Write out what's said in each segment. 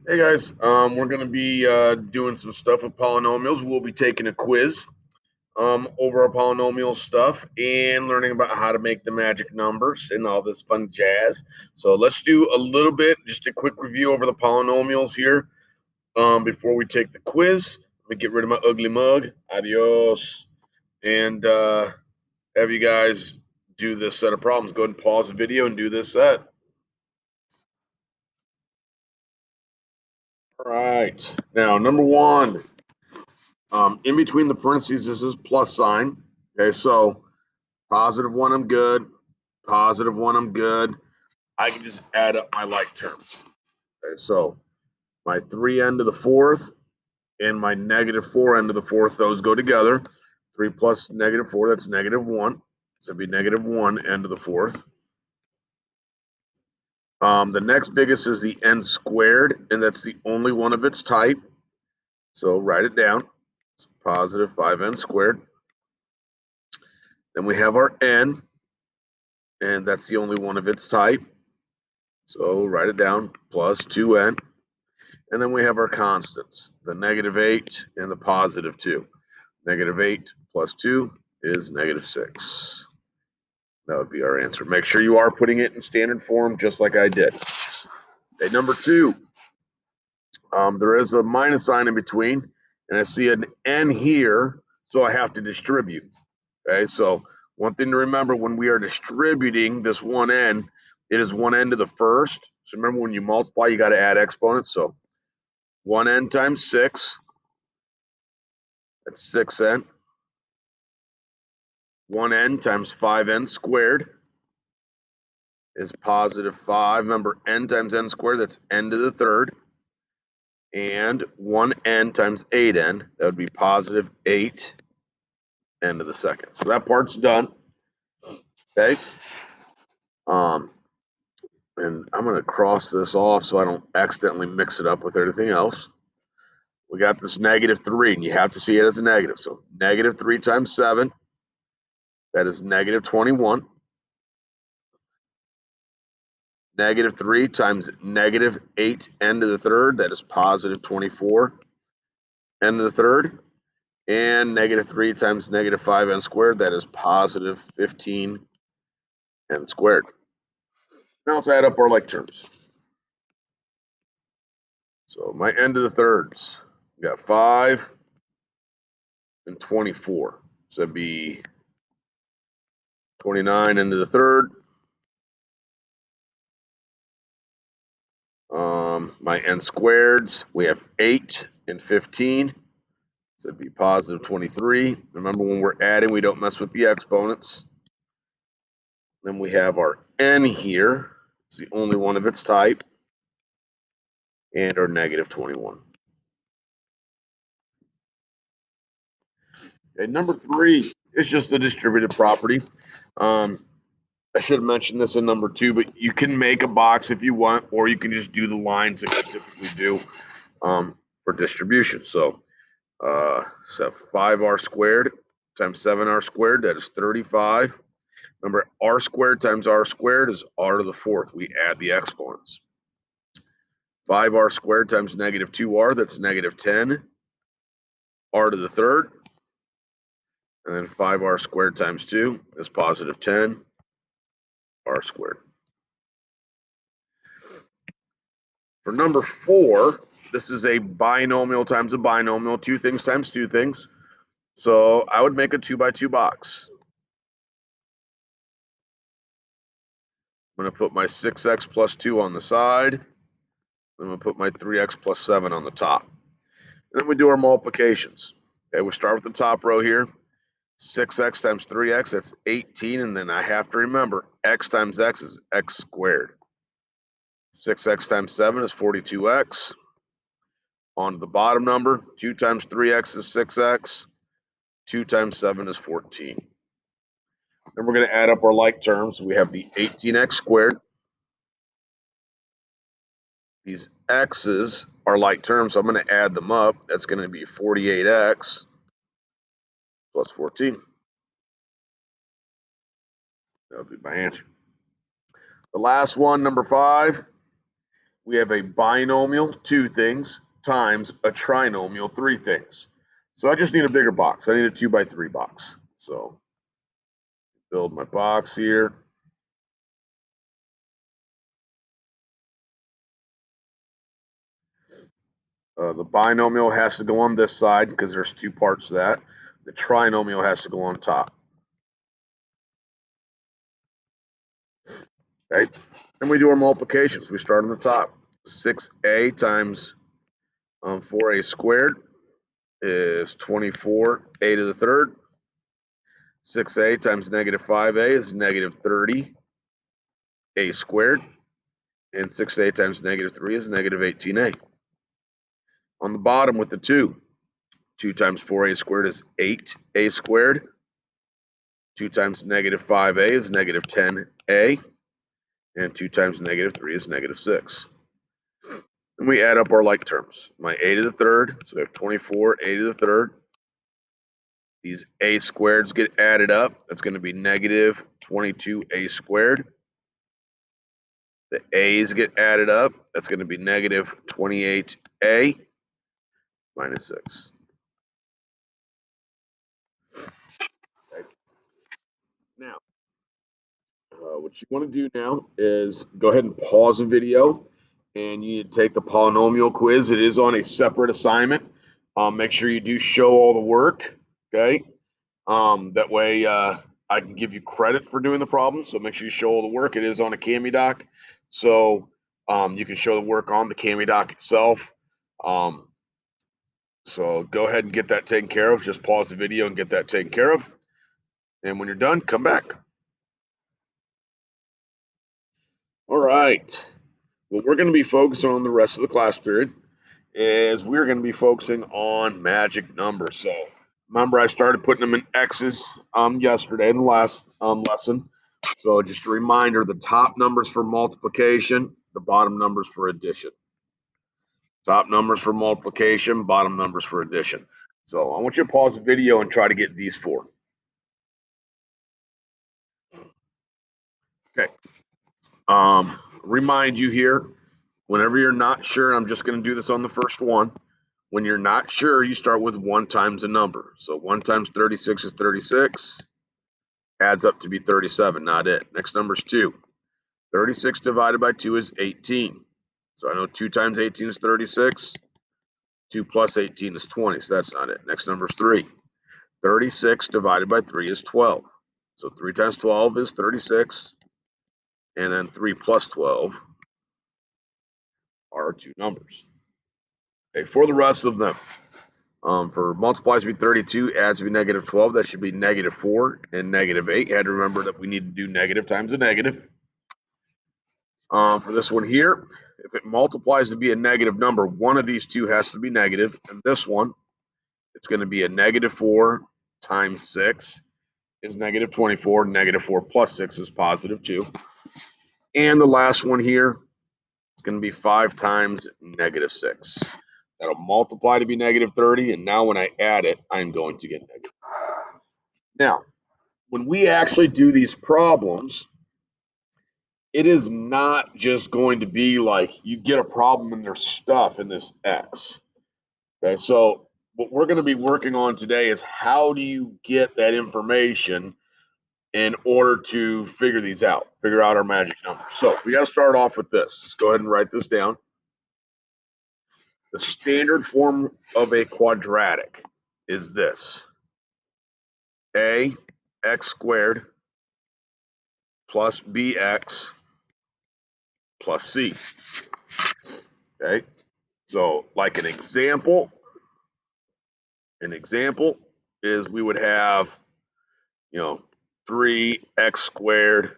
Hey guys, we're going to be doing some stuff with polynomials. We'll be taking a quiz over our polynomial stuff and learning about how to make the magic numbers and all this fun jazz. So let's do a little bit, just a quick review over the polynomials here before we take the quiz. Let me get rid of my ugly mug. Adios. And have you guys do this set of problems. Go ahead and pause the video and do this set. All right. Now, number one. In between the parentheses, this is plus sign. Okay, so positive one, I'm good. Positive one, I'm good. I can just add up my like terms. Okay, so my 3n to the fourth and my -4n to the fourth, those go together. 3 plus -4, that's -1. So it'd be -1n to the fourth. The next biggest is the n squared, and that's the only one of its type. So write it down. It's positive 5n squared. Then we have our n, and that's the only one of its type. So write it down, plus 2n. And then we have our constants, the -8 and the +2. -8 plus 2 is -6. That would be our answer. Make sure you are putting it in standard form, just like I did. Okay, number two, there is a minus sign in between, and I see an n here, so I have to distribute. Okay, so one thing to remember when we are distributing this 1n, it is 1n to the first. So remember, when you multiply, you got to add exponents. So 1n times 6, that's 6n. 1n times 5n squared is positive 5. Remember, n times n squared, that's n to the third. And 1n times 8n, that would be positive 8 n to the second. So that part's done. Okay. And I'm going to cross this off so I don't accidentally mix it up with everything else. We got this -3, and you have to see it as a negative. So -3 times 7, that is -21. -3 times -8n to the third, that is positive 24 n to the third. And -3 times -5n squared, that is positive 15 n squared. Now let's add up our like terms. So my n to the thirds, we got 5 and 24. So that'd be 29 n to the third. My n squareds, we have 8 and 15. So it'd be positive 23. Remember, when we're adding, we don't mess with the exponents. Then we have our n here. It's the only one of its type. And our -21. Okay, number 3 is just the distributive property. I should have mentioned this in number 2, but you can make a box if you want, or you can just do the lines that you typically do for distribution. So 5r squared times 7r squared, that is 35. Remember, r squared times r squared is r to the fourth. We add the exponents. 5r squared times -2r, that's -10. r to the third. And then 5r squared times 2 is positive 10 r squared. For number 4, this is a binomial times a binomial, 2 things times 2 things. So I would make a 2x2 box. I'm going to put my 6x plus 2 on the side. I'm going to put my 3x plus 7 on the top. And then we do our multiplications. Okay, we start with the top row here. 6x times 3x, that's 18. And then I have to remember, x times x is x squared. 6x times 7 is 42x. On to the bottom number, 2 times 3x is 6x. 2 times 7 is 14. Then we're going to add up our like terms. We have the 18x squared. These x's are like terms, so I'm going to add them up. That's going to be 48x plus 14. That would be my answer. The last one, number 5, we have a binomial, 2 things, times a trinomial, 3 things. So I just need a bigger box. I need a 2x3 box. So build my box here. The binomial has to go on this side because there's 2 parts to that. The trinomial has to go on top. Okay, and we do our multiplications. We start on the top. 6a times 4a squared is 24a to the third. 6a times negative 5a is negative 30a squared. And 6a times negative 3 is negative 18a. On the bottom with the 2, 2 times 4a squared is 8a squared. 2 times negative 5a is negative 10a. And 2 times negative 3 is negative 6. And we add up our like terms. My a to the third, so we have 24a to the third. These a squareds get added up. That's going to be negative 22a squared. The a's get added up. That's going to be negative 28a minus 6. Okay. Now, what you want to do now is go ahead and pause the video, and you need to take the polynomial quiz. It is on a separate assignment. Make sure you do show all the work, okay? That way I can give you credit for doing the problem. So make sure you show all the work. It is on a CamiDoc, so you can show the work on the CamiDoc itself. So go ahead and get that taken care of. Just pause the video and get that taken care of. And when you're done, come back. All right. What we're going to be focusing on the rest of the class period is we're going to be focusing on magic numbers. So remember, I started putting them in X's yesterday in the last lesson. So just a reminder, the top numbers for multiplication, the bottom numbers for addition. Top numbers for multiplication, bottom numbers for addition. So I want you to pause the video and try to get these 4. Okay. Remind you here, whenever you're not sure, I'm just going to do this on the first one. When you're not sure, you start with 1 times a number. So 1 times 36 is 36. Adds up to be 37, not it. Next number is 2. 36 divided by 2 is 18. So I know 2 times 18 is 36. 2 plus 18 is 20, so that's not it. Next number is 3. 36 divided by 3 is 12. So 3 times 12 is 36. And then 3 plus 12 are 2 numbers. Okay, for the rest of them, for multiplies to be 32, adds to be negative 12, that should be negative 4 and negative 8. You had to remember that we need to do negative times a negative. For this one here, if it multiplies to be a negative number, one of these two has to be negative. And this one, it's going to be a negative 4 times 6 is negative 24. Negative 4 plus 6 is positive 2. And the last one here, it's going to be 5 times negative 6. That'll multiply to be negative 30. And now when I add it, I'm going to get negative. Now, when we actually do these problems, it is not just going to be like you get a problem and there's stuff in this X. Okay, so what we're going to be working on today is how do you get that information in order to figure these out, figure out our magic numbers. So we got to start off with this. Let's go ahead and write this down. The standard form of a quadratic is this: a x squared plus bx plus c. Okay, so like an example is we would have, 3x squared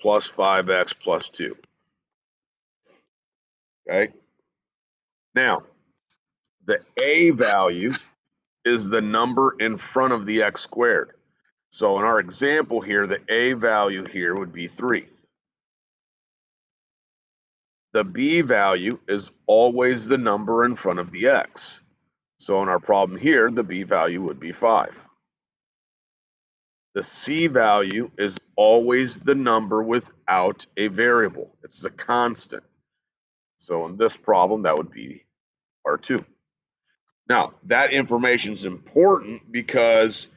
plus 5x plus 2. Okay, now the a value is the number in front of the x squared. So in our example here, the a value here would be 3. The b value is always the number in front of the x. So in our problem here, the b value would be 5. The c value is always the number without a variable. It's the constant. So in this problem, that would be R2. Now, that information is important because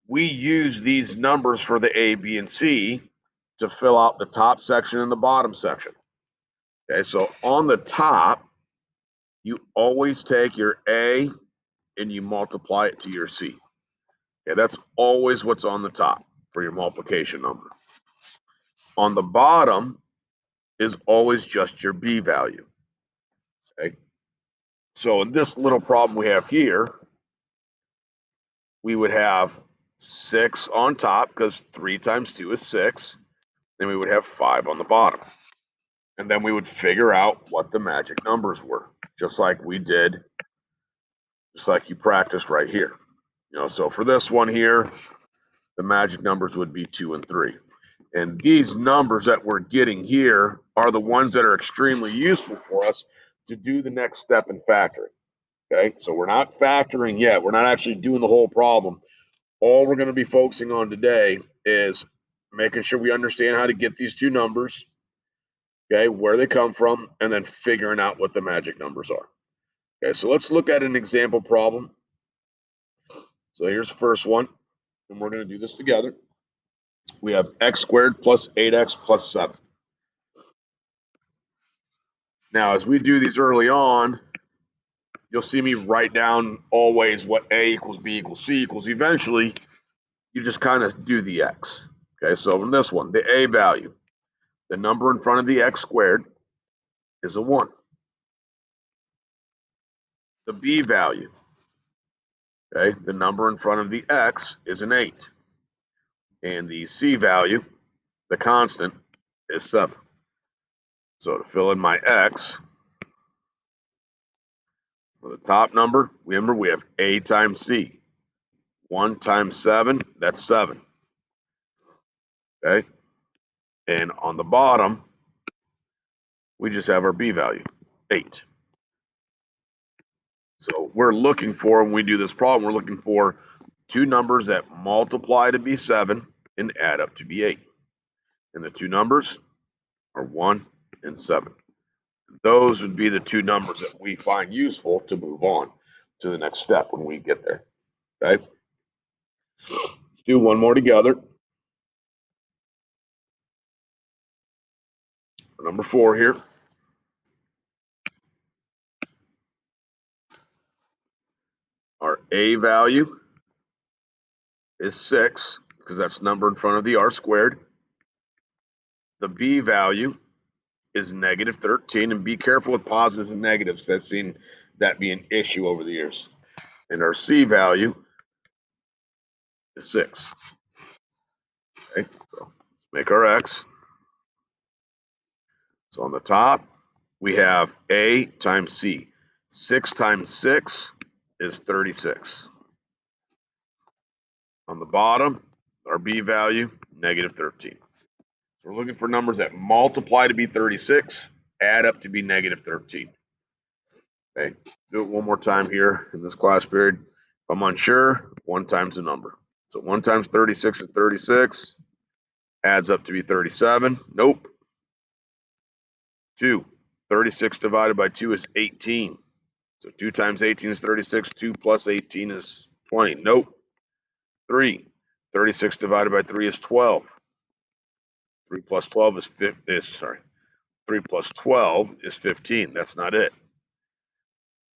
we use these numbers for the A, B, and C to fill out the top section and the bottom section. Okay, so on the top, you always take your A and you multiply it to your C. Okay, that's always what's on the top for your multiplication number. On the bottom is always just your B value. Okay, so in this little problem we have here, we would have 6 on top because 3 times 2 is 6. Then we would have 5 on the bottom. And then we would figure out what the magic numbers were, just like we did, just like you practiced right here. So for this one here, the magic numbers would be 2 and 3. And these numbers that we're getting here are the ones that are extremely useful for us to do the next step in factoring. Okay, so we're not factoring yet. We're not actually doing the whole problem. All we're going to be focusing on today is making sure we understand how to get these two numbers, okay, where they come from, and then figuring out what the magic numbers are. Okay, so let's look at an example problem. So here's the first one, and we're going to do this together. We have x squared plus 8x plus 7. Now, as we do these early on, you'll see me write down always what a equals b equals c equals. Eventually, you just kind of do the x. Okay, so in this one, the a value, the number in front of the x squared is a 1. The b value, okay, the number in front of the x is an 8. And the c value, the constant, is 7. So to fill in my x, for the top number, remember we have a times c. 1 times 7, that's 7. Okay? And on the bottom, we just have our b value, 8. So we're looking for, when we do this problem, we're looking for two numbers that multiply to be 7 and add up to be 8. And the two numbers are 1 and 7. Those would be the two numbers that we find useful to move on to the next step when we get there. Okay? Let's do one more together. For number 4 here. Our a value is 6, because that's the number in front of the r squared. The b value is negative 13, and be careful with positives and negatives, because I've seen that be an issue over the years. And our c value is 6. Okay, so let's make our x. So on the top, we have a times c. 6 times 6 is 36. On the bottom, our b value, negative 13. So we're looking for numbers that multiply to be 36, add up to be negative 13. Okay, do it one more time here in this class period. If I'm unsure, 1 times the number. So 1 times 36 is 36, adds up to be 37. Nope. 2. 36 divided by 2 is 18. So 2 times 18 is 36. 2 plus 18 is 20. Nope. 3. 36 divided by 3 is 12. 3 plus 12 is 3 plus 12 is 15. That's not it.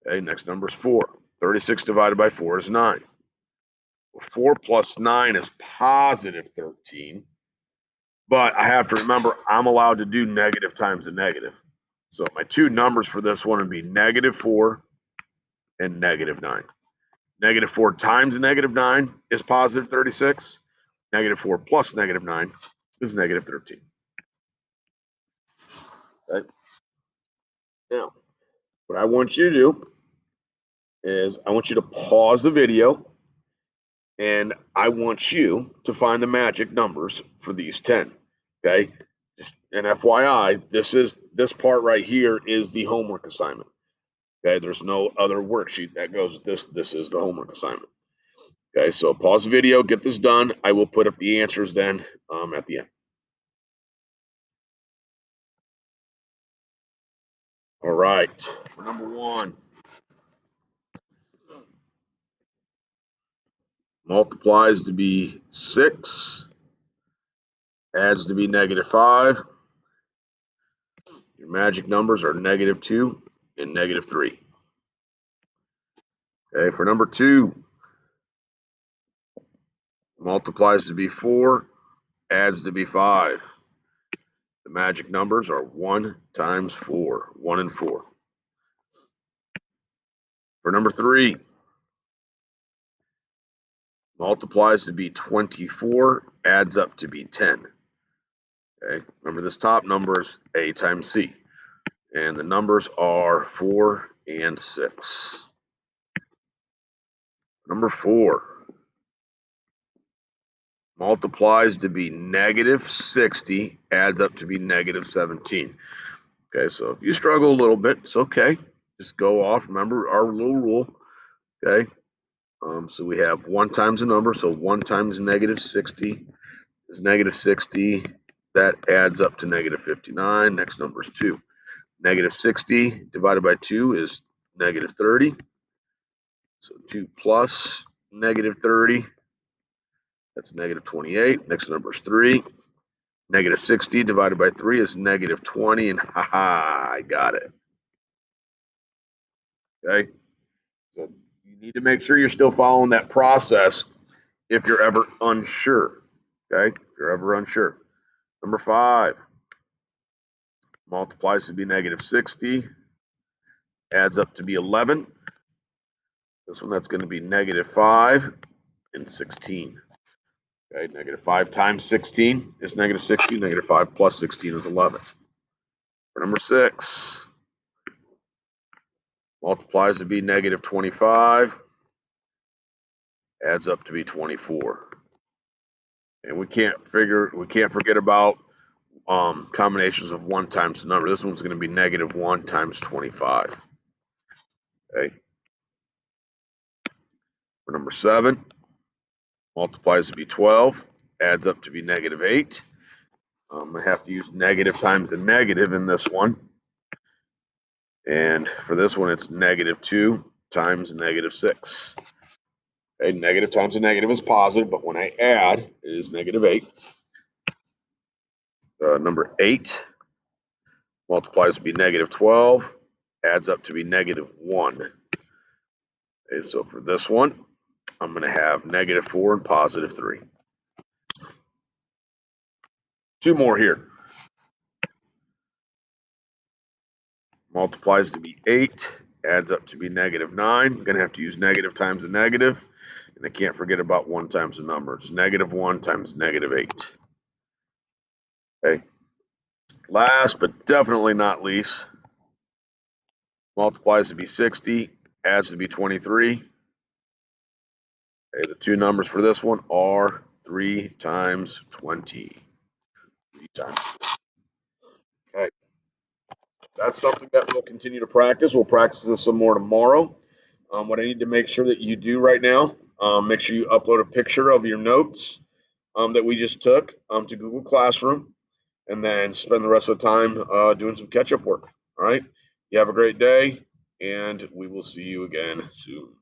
Okay, next number is 4. 36 divided by 4 is 9. Well, 4 plus 9 is positive 13. But I have to remember I'm allowed to do negative times a negative. So my two numbers for this one would be negative 4 and negative 9. Negative 4 times negative 9 is positive 36. Negative 4 plus negative 9 is negative 13. Okay. Now, what I want you to do is I want you to pause the video, and I want you to find the magic numbers for these 10. Okay. Just an FYI, this part right here is the homework assignment. Okay, there's no other worksheet that goes with this. This is the homework assignment. Okay, so pause the video, get this done. I will put up the answers then at the end. All right, for number 1, multiplies to be 6, adds to be -5. Your magic numbers are -2 and -3. Okay, for number 2, multiplies to be 4, adds to be 5. The magic numbers are 1 times 4, 1 and 4. For number 3, multiplies to be 24, adds up to be 10. Okay, remember this top number is A times C, and the numbers are 4 and 6. Number 4, multiplies to be -60, adds up to be -17. Okay, so if you struggle a little bit, it's okay. Just go off. Remember our little rule. Okay, so we have 1 times a number, so 1 times -60 is -60. That adds up to -59. Next number is 2. -60 divided by 2 is -30. So 2 plus -30, that's -28. Next number is 3. -60 divided by 3 is -20, and haha, I got it. Okay, so you need to make sure you're still following that process if you're ever unsure. Okay, if you're ever unsure. Number 5, multiplies to be -60, adds up to be 11. This one, that's going to be -5 and 16. Okay, -5 times 16 is -60. -5 plus 16 is 11. For number 6, multiplies to be -25, adds up to be 24. And we can't forget about combinations of 1 times the number. This one's going to be -1 times 25. Okay. For number 7, multiplies to be 12, adds up to be -8. I have to use negative times a negative in this one. And for this one, it's -2 times -6. Okay, negative times a negative is positive, but when I add, it is -8. Number 8, multiplies to be -12, adds up to be -1. Okay, so for this one, I'm going to have -4 and +3. 2 more here. Multiplies to be 8, adds up to be -9. I'm going to have to use negative times a negative, and I can't forget about 1 times the number. It's -1 times -8. Okay. Last but definitely not least, multiplies to be 60, adds to be 23. Okay, the 2 numbers for this one are 3 times 20. 3 times. Okay. That's something that we'll continue to practice. We'll practice this some more tomorrow. What I need to make sure that you do right now, make sure you upload a picture of your notes that we just took to Google Classroom, and then spend the rest of the time doing some catch-up work. All right. You have a great day, and we will see you again soon.